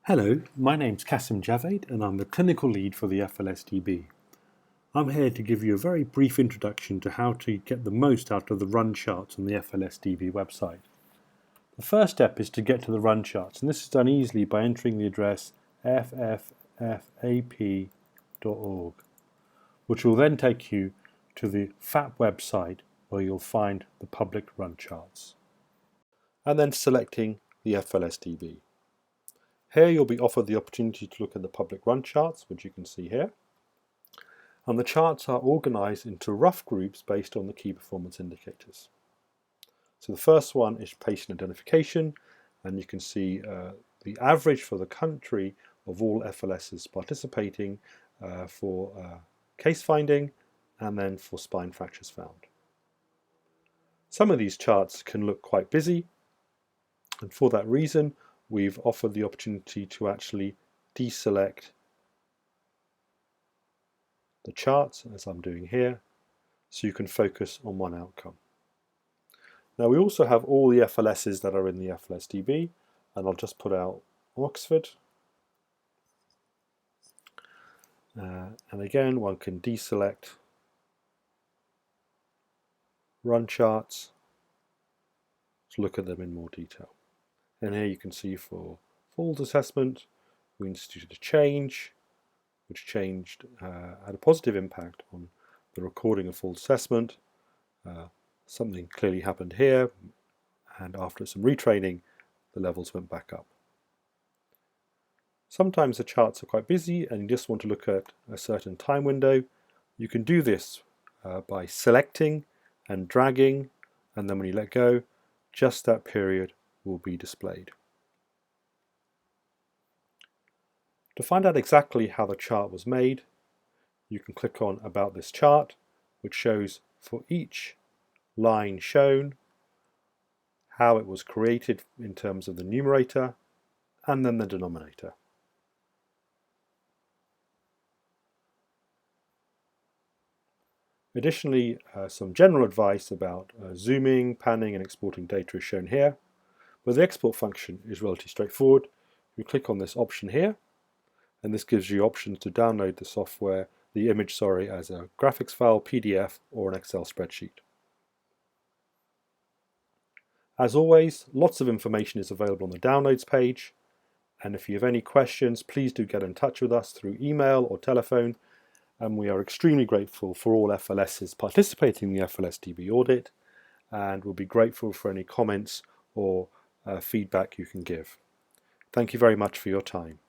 Hello, my name's Kassim Javaid and I'm the clinical lead for the FLS-DB. I'm here to give you a very brief introduction to how to get the most out of the run charts on the FLS-DB website. The first step is to get to the run charts, and this is done easily by entering the address ffffap.org, which will then take you to the FAP website where you'll find the public run charts. And then selecting the FLS-DB. Here you'll be offered the opportunity to look at the public run charts, which you can see here. And the charts are organized into rough groups based on the key performance indicators. So the first one is patient identification, and you can see the average for the country of all FLSs participating for case finding and then for spine fractures found. Some of these charts can look quite busy, and for that reason we've offered the opportunity to actually deselect the charts, as I'm doing here, so you can focus on one outcome. Now we also have all the FLSs that are in the FLS-DB, and I'll just put out Oxford. And again, one can deselect run charts to look at them in more detail. And here you can see for falls assessment, we instituted a change, which changed had a positive impact on the recording of falls assessment. Something clearly happened here, and after some retraining, the levels went back up. Sometimes the charts are quite busy and you just want to look at a certain time window. You can do this by selecting and dragging, and then when you let go, just that period will be displayed. To find out exactly how the chart was made, you can click on About this chart, which shows for each line shown how it was created in terms of the numerator and then the denominator. Additionally, some general advice about zooming, panning and exporting data is shown here, but the export function is relatively straightforward. You click on this option here, and this gives you options to download the software, the image, as a graphics file, PDF or an Excel spreadsheet. As always, lots of information is available on the downloads page, and if you have any questions, please do get in touch with us through email or telephone, and we are extremely grateful for all FLSs participating in the FLS-DB audit, and we'll be grateful for any comments or feedback you can give. Thank you very much for your time.